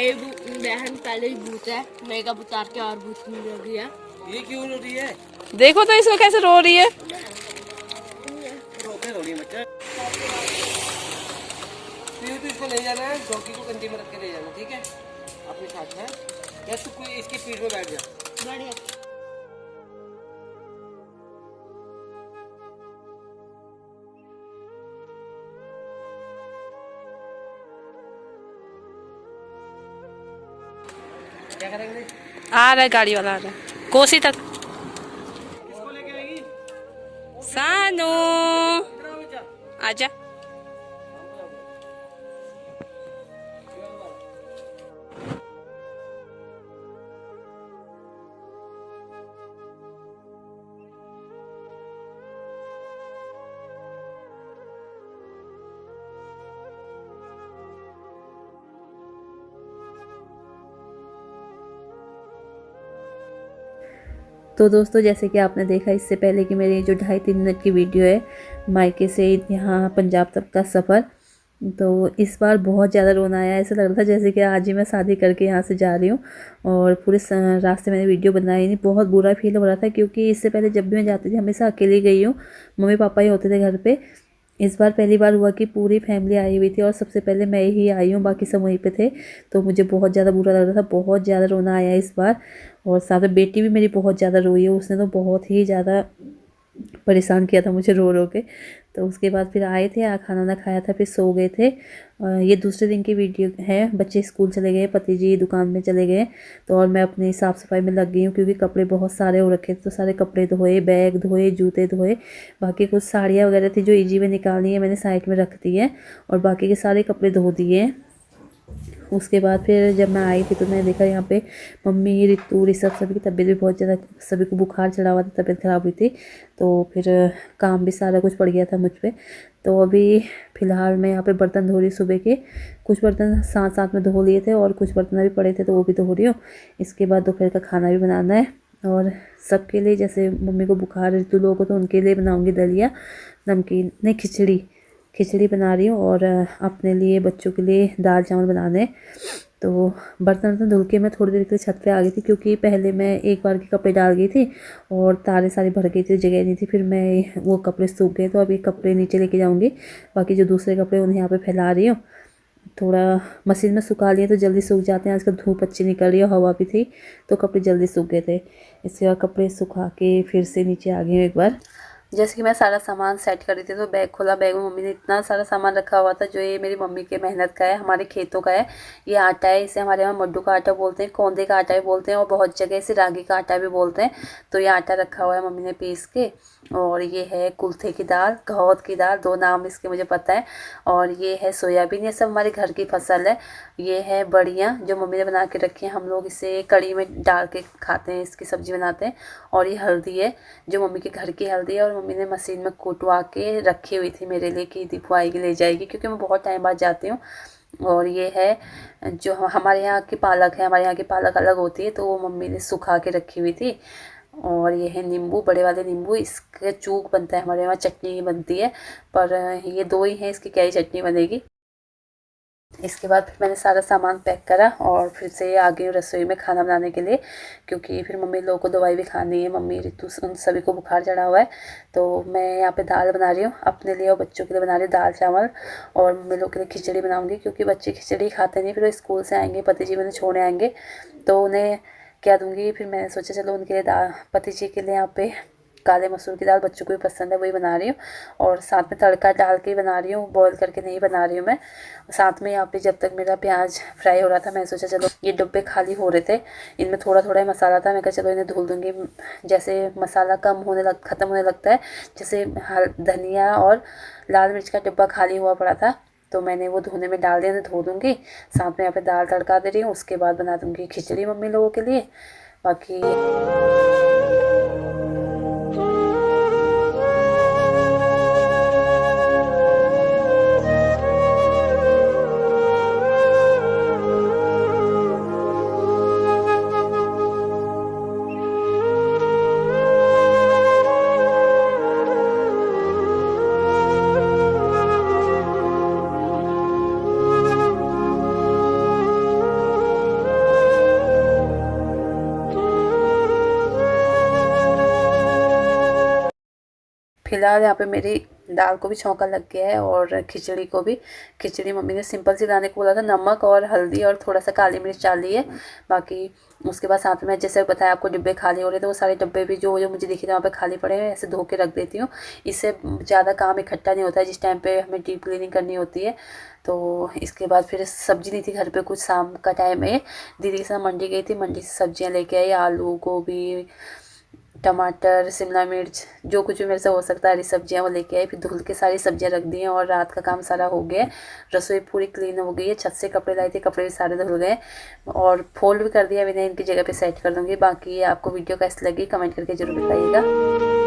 मेरी बहन पहले ही भूत है, मेगा उतार के और भूत नहीं लगी है। ये क्यों रो रही है? देखो तो इसको कैसे रो रही है। रोके थोड़ी बच्चा। तो इसको ले जाना है, डॉगी को कंधी में रख के ले जाना, ठीक है? अपने साथ में या तू कोई इसकी पीठ में बैठ जा। बढ़िया। क्या करेंगे? आ रहा है गाड़ी वाला, आ रहा है कोसी तक। किसको लेके आएगी? सानू आजा। तो दोस्तों, जैसे कि आपने देखा इससे पहले कि मेरी जो 2.5-3 मिनट की वीडियो है मायके से यहाँ पंजाब तक का सफ़र, तो इस बार बहुत ज़्यादा रोना आया। ऐसा लग रहा था जैसे कि आज ही मैं शादी करके यहाँ से जा रही हूँ और पूरे रास्ते मैंने वीडियो बनाई नहीं। बहुत बुरा फील हो रहा था क्योंकि इससे पहले जब भी मैं जाती थी हमेशा अकेली गई हूँ, मम्मी पापा ही होते थे घर पे। इस बार पहली बार हुआ कि पूरी फैमिली आई हुई थी और सबसे पहले मैं ही आई हूँ, बाकी सब वहीं पे थे। तो मुझे बहुत ज़्यादा बुरा लग रहा था, बहुत ज़्यादा रोना आया इस बार। और साथ में बेटी भी मेरी बहुत ज़्यादा रोई है, उसने तो बहुत ही ज़्यादा परेशान किया था मुझे रो रो के। तो उसके बाद फिर आए थे, खाना वाना खाया था, फिर सो गए थे। ये दूसरे दिन की वीडियो है। बच्चे स्कूल चले गए, पति जी दुकान में चले गए, तो और मैं अपनी साफ़ सफाई में लग गई हूँ क्योंकि कपड़े बहुत सारे हो रखे थे। तो सारे कपड़े धोए, बैग धोए, जूते धोए। बाकी कुछ साड़ियाँ वगैरह थी जो इजी में निकालनी है, मैंने साइड में रख दी है और बाकी के सारे कपड़े धो दिए हैं। उसके बाद फिर जब मैं आई थी तो मैंने देखा यहाँ पे मम्मी, रितु, ऋषभ सभी की तबीयत भी बहुत ज़्यादा, सभी को बुखार चढ़ा हुआ था, तबीयत ख़राब हुई थी। तो फिर काम भी सारा कुछ पड़ गया था मुझ पे। तो अभी फ़िलहाल मैं यहाँ पे बर्तन धो रही, सुबह के कुछ बर्तन साथ साथ में धो लिए थे और कुछ बर्तन अभी पड़े थे तो वो भी धो रही हूँ। इसके बाद दोपहर का खाना भी बनाना है और सबके लिए, जैसे मम्मी को बुखार, रितु लोगों को, तो उनके लिए बनाऊँगी दलिया, नमकीन नहीं, खिचड़ी बना रही हूँ और अपने लिए, बच्चों के लिए दाल चावल बनाने। तो बर्तन धुल के मैं थोड़ी देर के लिए छत पे आ गई थी क्योंकि पहले मैं एक बार के कपड़े डाल गई थी और तारे सारे भर गई थी, जगह नहीं थी। फिर मैं वो कपड़े सूख गए तो अभी कपड़े नीचे लेके जाऊँगी। बाकी जो दूसरे कपड़े उन्हें यहाँ पे फैला रही हूँ। थोड़ा मशीन में सुखा लिए तो जल्दी सूख जाते हैं, आजकल धूप अच्छी निकल रही है, हवा भी थी तो कपड़े जल्दी सूख गए थे। इसके बाद कपड़े सुखा के फिर से नीचे आ गई हूँ एक बार। जैसे कि मैं सारा सामान सेट कर रही थी तो बैग खोला, बैग में मम्मी ने इतना सारा सामान रखा हुआ था जो ये मेरी मम्मी के मेहनत का है, हमारे खेतों का है। ये आटा है, इसे हमारे यहाँ मड्डू का आटा बोलते हैं, कौंदे का आटा भी बोलते हैं और बहुत जगह इसे रागी का आटा भी बोलते हैं। तो ये आटा रखा हुआ है मम्मी ने पीस के। और ये है कुल्थे की दाल, घौद की दाल, 2 नाम इसके मुझे पता है। और ये है सोयाबीन, ये सब हमारे घर की फसल है। ये है बड़ियाँ जो मम्मी ने बना के रखी हैं, हम लोग इसे कड़ी में डाल के खाते हैं, इसकी सब्ज़ी बनाते हैं। और ये हल्दी है जो मम्मी के घर की हल्दी है और मम्मी ने मशीन में कुटवा के रखी हुई थी मेरे लिए कि दीपू आएगी ले जाएगी क्योंकि मैं बहुत टाइम बाद जाती हूँ। और ये है जो हमारे यहाँ की पालक है, हमारे यहाँ की पालक अलग होती है तो वो मम्मी ने सुखा के रखी हुई थी। और ये है नींबू, बड़े वाले नींबू, इसका चूक बनता है, हमारे यहाँ चटनी ही बनती है, पर ये 2 ही हैं, इसकी क्या ही चटनी बनेगी। इसके बाद फिर मैंने सारा सामान पैक करा और फिर से आ गई रसोई में खाना बनाने के लिए क्योंकि फिर मम्मी लोगों को दवाई भी खानी है, मम्मी, रितु, उन सभी को बुखार चढ़ा हुआ है। तो मैं यहाँ पे दाल बना रही हूँ अपने लिए और बच्चों के लिए बना रही हूँ दाल चावल। और मम्मी लोग के लिए खिचड़ी बनाऊँगी क्योंकि बच्चे खिचड़ी खाते नहीं, फिर वो स्कूल से आएंगे, पति जी मैंने छोड़ने आएंगे तो उन्हें क्या दूँगी। फिर मैंने सोचा चलो उनके लिए दाल, पति जी के लिए यहाँ पे काले मसूर की दाल, बच्चों को भी पसंद है, वही बना रही हूँ। और साथ में तड़का डाल के बना रही हूँ, बॉईल करके नहीं बना रही हूँ मैं। साथ में यहाँ पे जब तक मेरा प्याज फ्राई हो रहा था मैं सोचा चलो, ये डब्बे खाली हो रहे थे, इनमें थोड़ा थोड़ा मसाला था, मैं कहा चलो इन्हें धुल दूँगी। जैसे मसाला ख़त्म होने लगता है, जैसे धनिया और लाल मिर्च का डिब्बा खाली हुआ पड़ा था तो मैंने वो धोने में डाल दिया, धो दूँगी। साथ में यहाँ पे दाल तड़का दे रही हूँ, उसके बाद बना दूँगी खिचड़ी मम्मी लोगों के लिए। बाकी फिलहाल यहाँ पे मेरी दाल को भी छौंका लग गया है और खिचड़ी को भी। खिचड़ी मम्मी ने सिंपल सी लाने को बोला था, नमक और हल्दी और थोड़ा सा काली मिर्च डाल दी है। बाकी उसके बाद साथ में जैसे बताया आपको डिब्बे खाली हो रहे थे, वो सारे डिब्बे भी जो मुझे दिखे थे वहाँ पे खाली पड़े हैं, ऐसे धो के रख देती हूँ। इससे ज़्यादा काम इकट्ठा नहीं होता है जिस टाइम पे हमें डीप क्लीनिंग करनी होती है। तो इसके बाद फिर सब्ज़ी नहीं थी घर पे, कुछ शाम का टाइम है, दीदी के साथ मंडी गई थी, मंडी से सब्जियाँ लेके आई, आलू गोभी टमाटर शिमला मिर्च जो कुछ भी मेरे से हो सकता है हरी सब्जियाँ वो लेके आई। फिर धुल के सारी सब्जियाँ रख दी हैं और रात का काम सारा हो गया। रसोई पूरी क्लीन हो गई है। छत से कपड़े लाए थे, कपड़े भी सारे धुल गए और फोल्ड भी कर दिया। अभी इनकी जगह पे सेट कर दूँगी। बाकी आपको वीडियो कैसी लगी कमेंट करके ज़रूर बताइएगा।